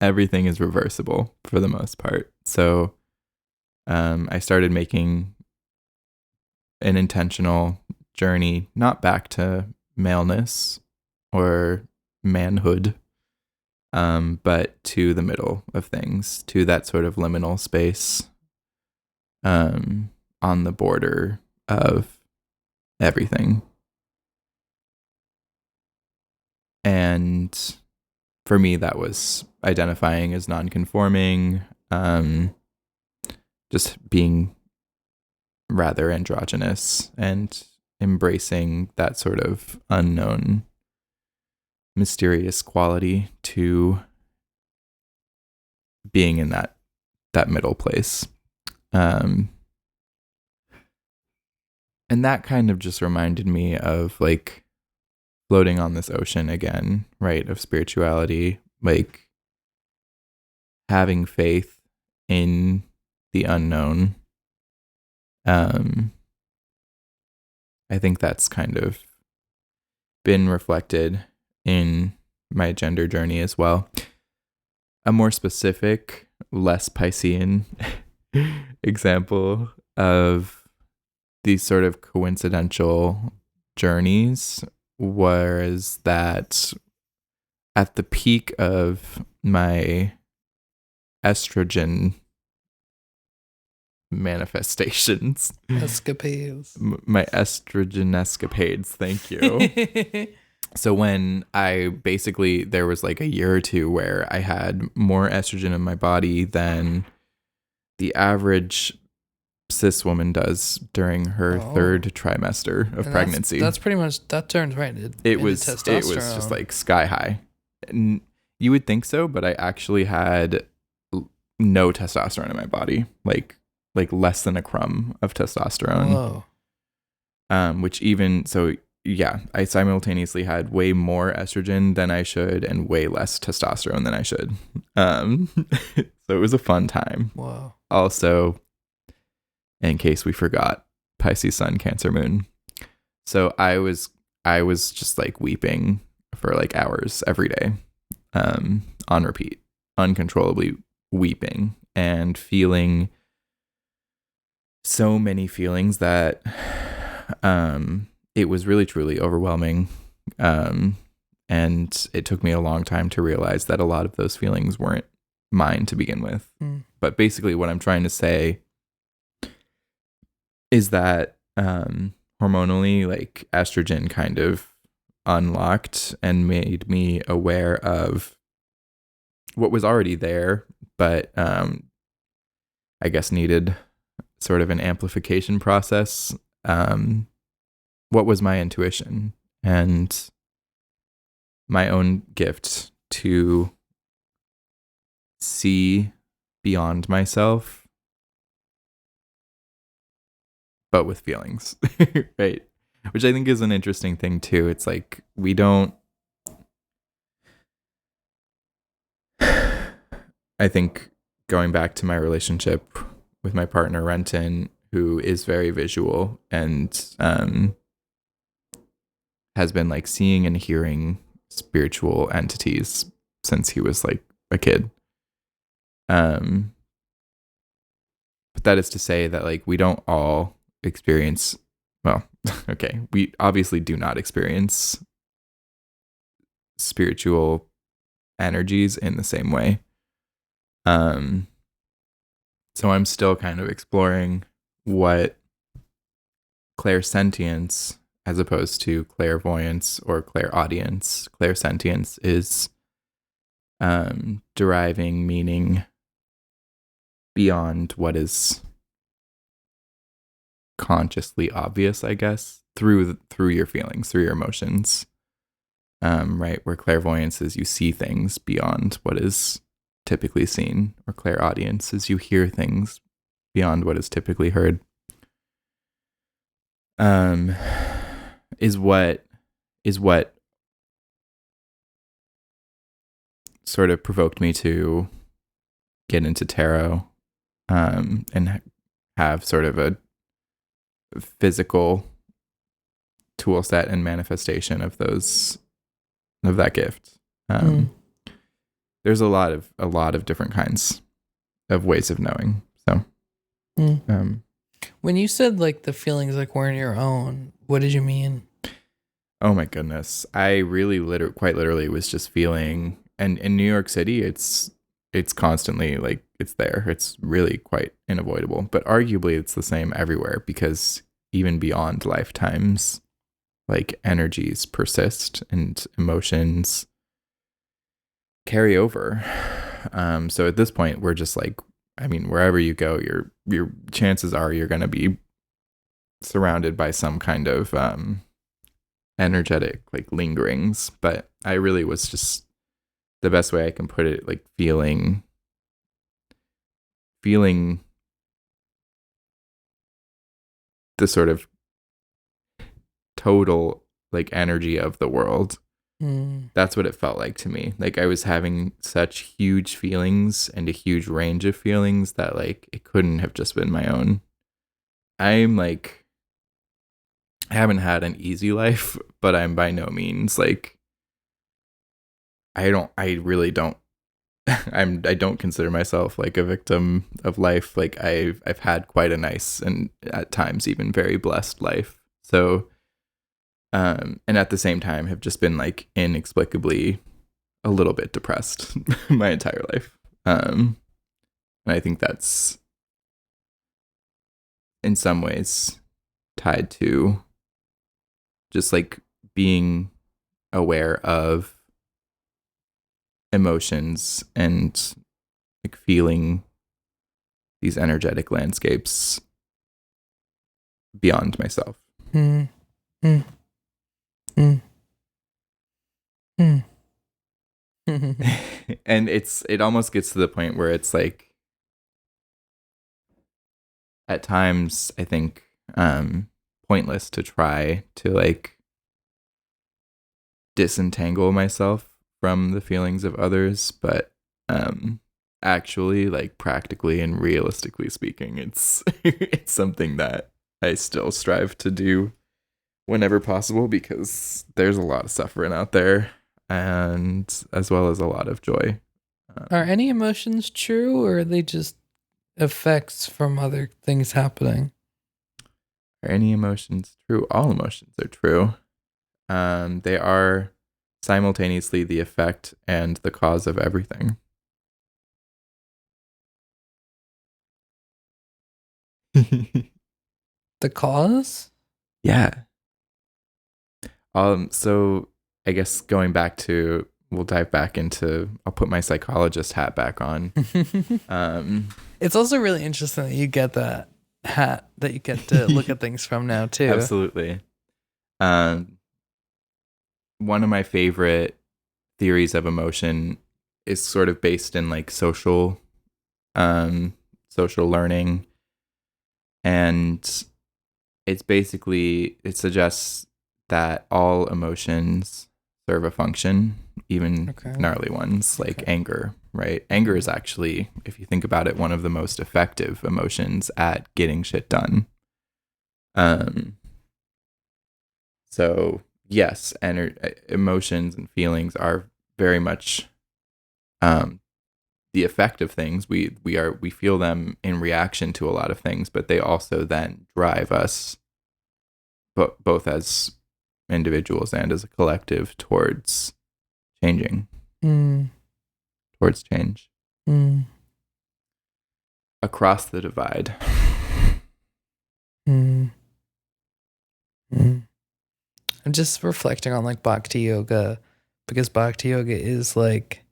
everything is reversible for the most part. So I started making an intentional journey, not back to maleness or manhood, but to the middle of things, to that sort of liminal space, on the border of everything. And for me, that was identifying as non-conforming, just being rather androgynous and embracing that sort of unknown, mysterious quality to being in that middle place. And that kind of just reminded me of like floating on this ocean again, right? Of spirituality, like having faith in the unknown. I think that's kind of been reflected in my gender journey as well. A more specific, less Piscean example of these sort of coincidental journeys was that at the peak of my estrogen manifestations, Escapades. my estrogen escapades, thank you. So when there was like a year or two where I had more estrogen in my body than the average cis woman does during her third trimester of pregnancy. That's pretty much, that turns right. It was just like sky high. And you would think so, but I actually had no testosterone in my body, like less than a crumb of testosterone. Whoa. Which even so, yeah, I simultaneously had way more estrogen than I should and way less testosterone than I should. So it was a fun time. Whoa. Also, in case we forgot, Pisces Sun, Cancer Moon. So I was just like weeping for like hours every day, on repeat, uncontrollably weeping and feeling so many feelings that it was really truly overwhelming. And it took me a long time to realize that a lot of those feelings weren't mine to begin with. But basically what I'm trying to say is that hormonally, like estrogen kind of unlocked and made me aware of what was already there, but I guess needed sort of an amplification process. What was my intuition and my own gift to see beyond myself, but with feelings, right? Which I think is an interesting thing too. It's like we don't, I think going back to my relationship with my partner Renton, who is very visual and has been like seeing and hearing spiritual entities since he was like a kid. But that is to say that like we don't all experience, well, okay, we obviously do not experience spiritual energies in the same way. So I'm still kind of exploring what clairsentience, as opposed to clairvoyance or clairaudience, clairsentience is deriving meaning beyond what is consciously obvious, I guess, through your feelings, through your emotions. Right, where clairvoyance is you see things beyond what is typically seen, or clairaudience is you hear things beyond what is typically heard. Is what sort of provoked me to get into tarot, and have sort of a physical tool set and manifestation of that gift. There's a lot of different kinds of ways of knowing. So, when you said like the feelings like weren't your own, what did you mean? Oh my goodness, I really quite literally was just feeling, and in New York City, it's constantly like it's there. It's really quite unavoidable, but arguably it's the same everywhere, because even beyond lifetimes, like energies persist and emotions carry over. So at this point, we're just like, I mean, wherever you go, your chances are you're going to be surrounded by some kind of energetic like lingerings. But I really was just, the best way I can put it, like feeling the sort of total like energy of the world. That's what it felt like to me. Like I was having such huge feelings and a huge range of feelings that like it couldn't have just been my own. I'm like, I haven't had an easy life, but I'm by no means like, I don't consider myself like a victim of life. Like I've had quite a nice and at times even very blessed life. So and at the same time have just been like inexplicably a little bit depressed my entire life. And I think that's in some ways tied to just like being aware of emotions and like feeling these energetic landscapes beyond myself. And it almost gets to the point where it's like, at times I think pointless to try to like disentangle myself from the feelings of others, but actually like practically and realistically speaking, it's it's something that I still strive to do whenever possible, because there's a lot of suffering out there, and as well as a lot of joy. Are any emotions true, or are they just effects from other things happening? Are any emotions true? All emotions are true. They are simultaneously the effect and the cause of everything. The cause? Yeah. So I guess going back to, we'll dive back into, I'll put my psychologist hat back on. It's also really interesting that you get that hat that you get to look at things from now too. Absolutely. One of my favorite theories of emotion is sort of based in like social learning, and it suggests that all emotions serve a function, even gnarly ones like anger, right? Anger is actually, if you think about it, one of the most effective emotions at getting shit done. So yes, emotions and feelings are very much the effect of things. We feel them in reaction to a lot of things, but they also then drive us, both as individuals and as a collective, towards changing, towards change, across the divide. I'm just reflecting on like Bhakti yoga, because Bhakti yoga is like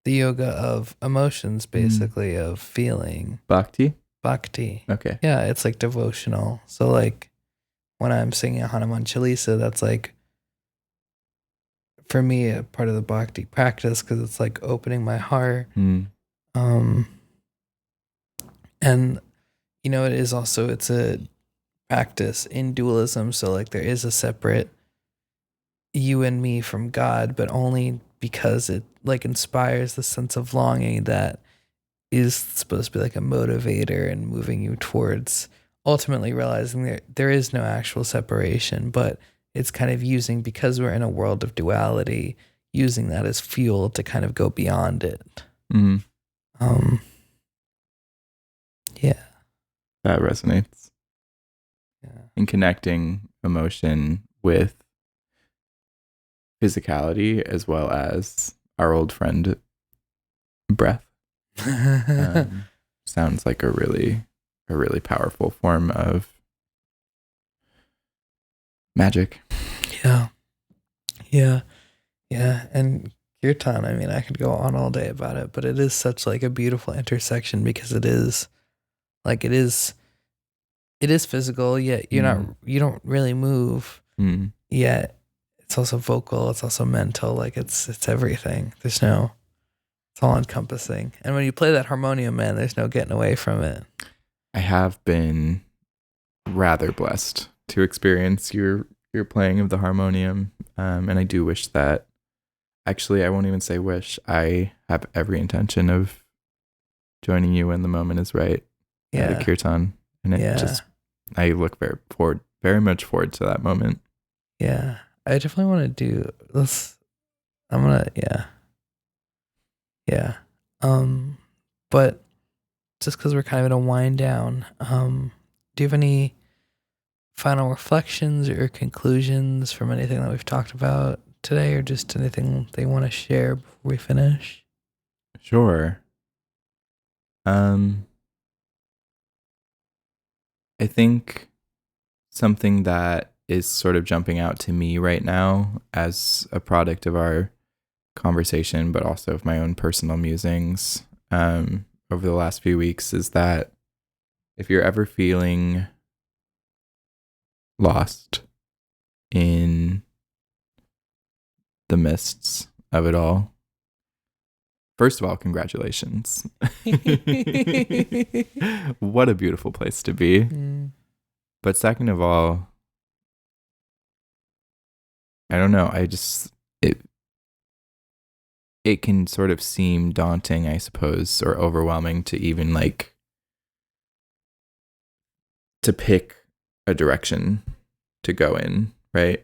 the yoga of emotions, basically, of feeling. Bhakti? Bhakti. Okay. Yeah, it's like devotional. So like when I'm singing a Hanuman Chalisa, that's like for me a part of the Bhakti practice because it's like opening my heart. Um, and you know, it is also it's a practice in dualism. So like there is a separate you and me from God, but only because it like inspires the sense of longing that is supposed to be like a motivator and moving you towards ultimately realizing there is no actual separation, but it's kind of using because we're in a world of duality, using that as fuel to kind of go beyond it. Mm-hmm. Yeah. That resonates. Yeah. And connecting emotion with physicality as well as our old friend breath sounds like a really powerful form of magic. Yeah. And kirtan, I mean, I could go on all day about it, but it is such like a beautiful intersection because it is physical, yet you don't really move. Yet it's also vocal, it's also mental, like it's everything. It's all encompassing. And when you play that harmonium, man, there's no getting away from it. I have been rather blessed to experience your playing of the harmonium, and I do wish that. Actually, I won't even say wish. I have every intention of joining you when the moment is right at a kirtan, and I look very much forward to that moment. Yeah, I definitely want to do this. I'm gonna, yeah. But just because we're kind of in a wind down, do you have any final reflections or conclusions from anything that we've talked about today, or just anything they want to share before we finish? Sure. I think something that is sort of jumping out to me right now as a product of our conversation, but also of my own personal musings over the last few weeks, is that if you're ever feeling lost in the mists of it all, first of all, congratulations. What a beautiful place to be. But second of all, I don't know, it can sort of seem daunting, I suppose, or overwhelming to even like to pick a direction to go in, right?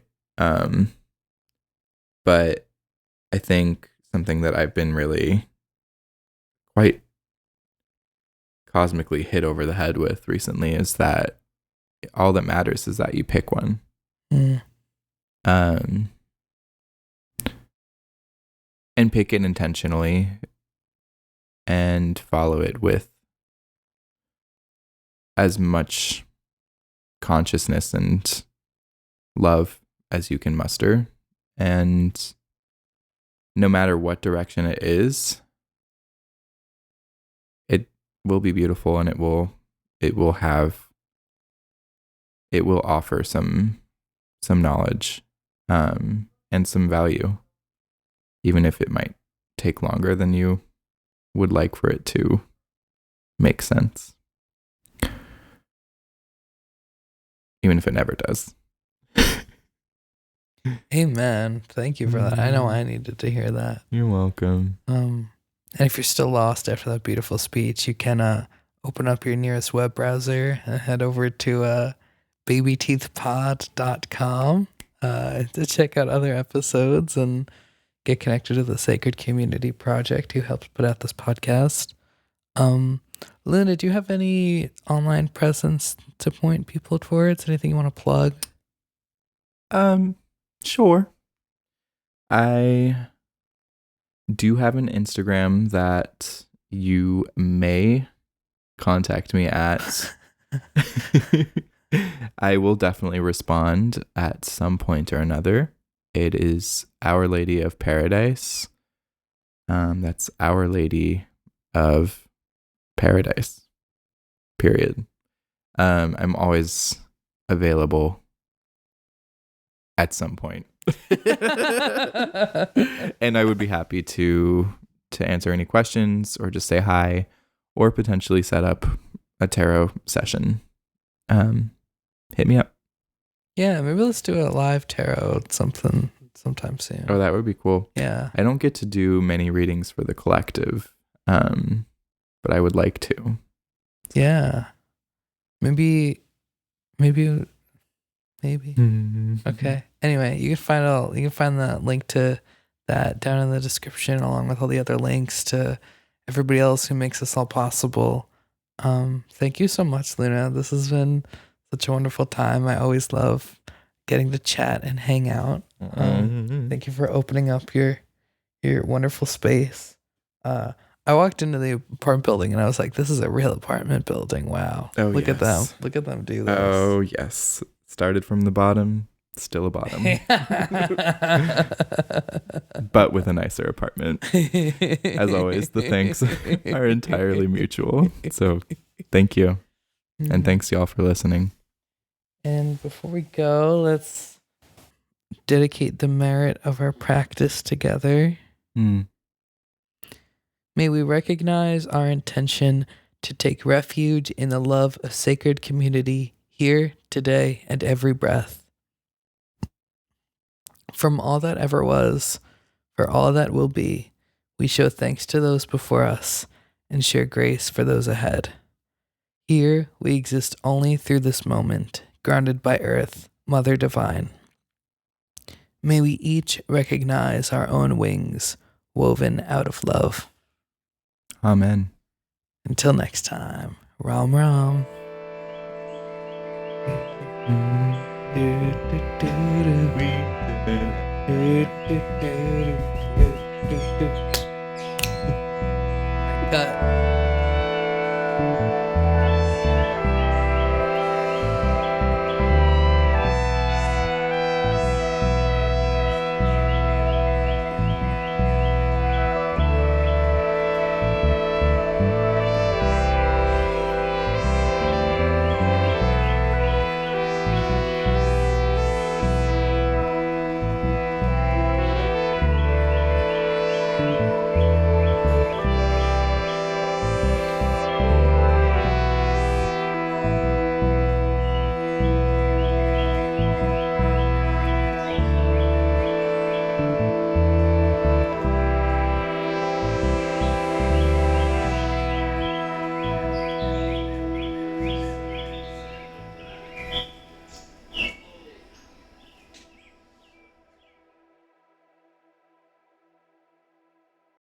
But I think something that I've been really quite cosmically hit over the head with recently is that all that matters is that you pick one. And pick it intentionally and follow it with as much consciousness and love as you can muster. And no matter what direction it is, it will be beautiful, and it will offer some knowledge and some value, even if it might take longer than you would like for it to make sense. Even if it never does. Amen. Thank you for that. I know I needed to hear that. You're welcome. And if you're still lost after that beautiful speech, you can open up your nearest web browser and head over to babyteethpod.com to check out other episodes and get connected to the Sacred Community Project who helps put out this podcast. Luna, do you have any online presence to point people towards? Anything you want to plug? Sure. I do have an Instagram that you may contact me at. I will definitely respond at some point or another. It is Our Lady of Paradise. That's Our Lady of Paradise. period. I'm always available at some point. And I would be happy to answer any questions or just say hi or potentially set up a tarot session. Hit me up. Yeah, maybe let's do a live tarot sometime soon. Oh, that would be cool. Yeah. I don't get to do many readings for the collective, but I would like to. Yeah. Maybe. Okay. Anyway, you can find the link to that down in the description, along with all the other links to everybody else who makes this all possible. Thank you so much, Luna. This has been such a wonderful time. I always love getting to chat and hang out. Thank you for opening up your wonderful space. I walked into the apartment building and I was like, this is a real apartment building. Wow. Oh, Look at them. yes. Look at them do this. Oh, yes. Started from the bottom, still a bottom. But with a nicer apartment. As always, the thanks are entirely mutual. So thank you. And thanks y'all for listening. And before we go, let's dedicate the merit of our practice together. May we recognize our intention to take refuge in the love of sacred community here, today, and every breath. From all that ever was, for all that will be, we show thanks to those before us and share grace for those ahead. Here we exist only through this moment, grounded by Earth, Mother Divine. May we each recognize our own wings, woven out of love. Amen. Until next time, Ram Ram. Cut.